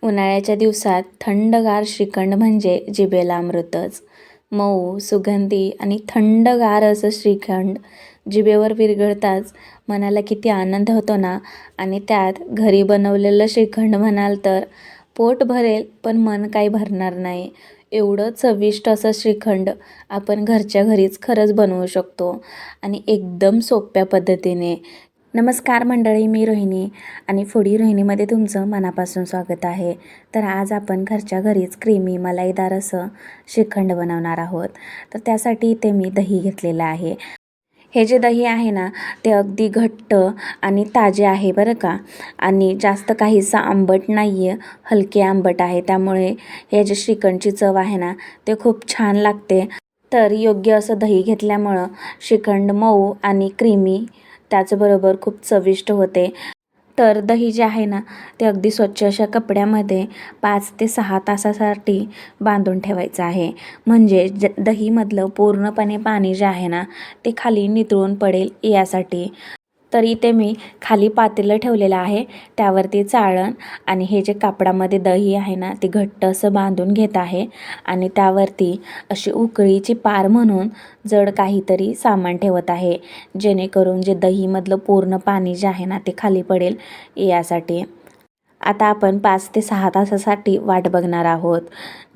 उन्हाळ्याच्या दिवसात थंडगार श्रीखंड म्हणजे जिभेला अमृतच. मऊ, सुगंधी आणि थंडगार असं श्रीखंड जिभेवर विरघळताच मनाला किती आनंद होतो ना. आणि त्यात घरी बनवलेलं श्रीखंड म्हणाल तर पोट भरेल पण मन काही भरणार नाही. एवढं चविष्ट असं श्रीखंड आपण घरच्या घरीच खरंच बनवू शकतो आणि एकदम सोप्या पद्धतीने. नमस्कार मंडळी, मी रोहिणी आणि फूडी रोहिणीमध्ये तुमचं मनापासून स्वागत आहे. तर आज आपण घरच्या घरीच क्रीमी मलाईदार असं श्रीखंड बनवणार आहोत. तर त्यासाठी इथे मी दही घेतलेलं आहे. हे जे दही आहे ना ते अगदी घट्ट आणि ताजे आहे बरं का. आणि जास्त काहीसा आंबट नाही आहे, हलके आंबट आहे. त्यामुळे हे जे श्रीखंडची चव आहे ना ते खूप छान लागते. तर योग्य असं दही घेतल्यामुळं श्रीखंड मऊ आणि क्रीमी त्याचबरोबर खूप चविष्ट होते. तर दही जे आहे ना ते अगदी स्वच्छ अशा कपड्यामध्ये 5 ते 6 तासासाठी बांधून ठेवायचं आहे. म्हणजे दहीमधलं पूर्णपणे पाणी जे आहे ना ते खाली नितळून पडेल यासाठी. तर इथे मी खाली पातेलं ठेवलेलं आहे, त्यावरती चाळण आणि हे जे कापडामध्ये दही आहे ना ते घट्ट असं बांधून घेत आहे. आणि त्यावरती अशी उकळीची पार म्हणून जड काहीतरी सामान ठेवत आहे, जेणेकरून जे दहीमधलं पूर्ण पाणी जे आहे ना ते खाली पडेल यासाठी. आता आपण 5 ते 6 तासासाठी वाट बघणार आहोत,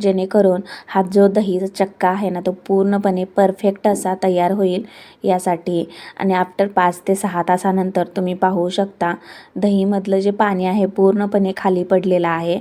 जेणेकरून हा जो दहीचा चक्का आहे ना तो पूर्णपणे परफेक्ट असा तयार होईल यासाठी. आणि आफ्टर 5 ते 6 तासानंतर तुम्ही पाहू शकता दहीमधलं जे पाणी आहे पूर्णपणे खाली पडलेलं आहे.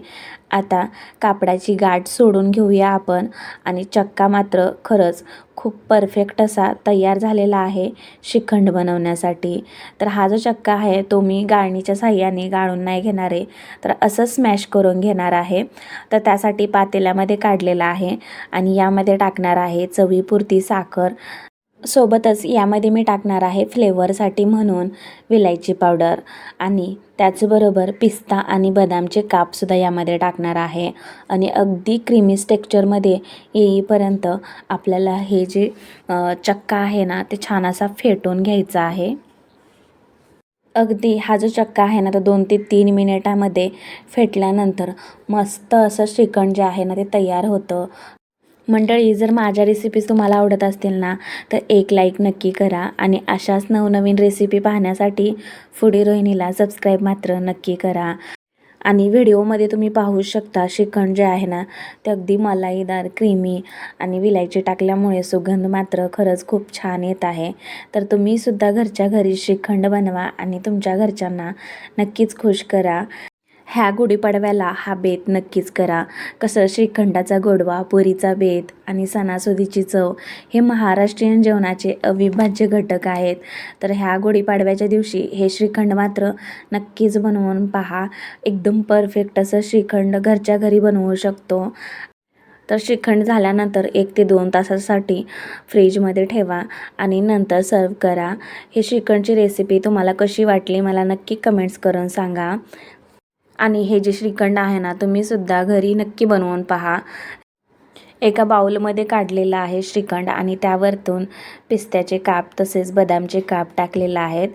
आता कापडाची गाठ सोडून घेऊया आपण आणि चक्का मात्र खरंच खूप परफेक्ट असा तयार झालेला आहे श्रीखंड बनवण्यासाठी. तर हा जो चक्का आहे तो मी गाळणीच्या साहाय्याने गाळून नाही घेणार आहे, तर असं स्मॅश करून घेणार आहे. तर त्यासाठी पातेल्यामध्ये काढलेला आहे आणि यामध्ये टाकणार आहे चवीपुरती साखर. सोबतच यामध्ये मी टाकणार आहे फ्लेवरसाठी म्हणून विलायची पावडर आणि त्याचबरोबर पिस्ता आणि बदामचे कापसुद्धा यामध्ये टाकणार आहे. आणि अगदी क्रीमी टेक्स्चरमध्ये येईपर्यंत आपल्याला हे जे चक्का आहे ना ते छान असा फेटून घ्यायचा आहे. अगदी हा जो चक्का आहे ना तो 2 ते 3 मिनिटामध्ये फेटल्यानंतर मस्त असं श्रीखंड जे आहे ना ते तयार होतं. मंडळी, जर माझ्या रेसिपीज तुम्हाला आवडत असतील ना तर एक लाईक नक्की करा आणि अशाच नवनवीन रेसिपी पाहण्यासाठी फूडी रोहिणीला सबस्क्राईब मात्र नक्की करा. आणि व्हिडिओमध्ये तुम्ही पाहू शकता श्रीखंड जे आहे ना ते अगदी मलाईदार, क्रीमी आणि विलायची टाकल्यामुळे सुगंध मात्र खरंच खूप छान येत आहे. तर तुम्हीसुद्धा घरच्या घरी श्रीखंड बनवा आणि तुमच्या घरच्यांना नक्कीच खुश करा. ह्या गुढीपाडव्याला हा बेत नक्कीच करा. कसं श्रीखंडाचा गोडवा, पुरीचा बेत आणि सणासुदीची चव हे महाराष्ट्रीयन जेवणाचे अविभाज्य घटक आहेत. तर ह्या गुढीपाडव्याच्या दिवशी हे श्रीखंड मात्र नक्कीच बनवून पहा. एकदम परफेक्ट असं श्रीखंड घरच्या घरी बनवू शकतो. तर श्रीखंड झाल्यानंतर 1 ते 2 तासासाठी फ्रीजमध्ये ठेवा आणि नंतर सर्व करा. हे श्रीखंडची रेसिपी तुम्हाला कशी वाटली मला नक्की कमेंट्स करून सांगा. आणि हे जे श्रीखंड आहे ना तुम्हीसुद्धा घरी नक्की बनवून पहा. एका बाउलमध्ये काढलेलं आहे श्रीखंड आणि त्यावरतून पिस्त्याचे काप तसेच बदामचे काप टाकलेले आहेत.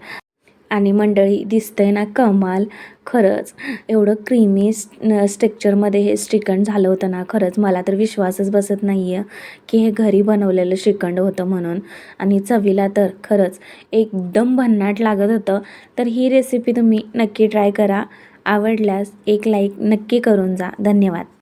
आणि मंडळी, दिसतंय ना कमाल. खरंच एवढं क्रीमी स्ट्रक्चरमध्ये हे श्रीखंड झालं होतं ना, खरंच मला तर विश्वासच बसत नाही आहे की हे घरी बनवलेलं श्रीखंड होतं म्हणून. आणि चवीला तर खरंच एकदम भन्नाट लागत होतं. तर ही रेसिपी तुम्ही नक्की ट्राय करा. आवडल्यास एक लाईक नक्की करून जा. धन्यवाद.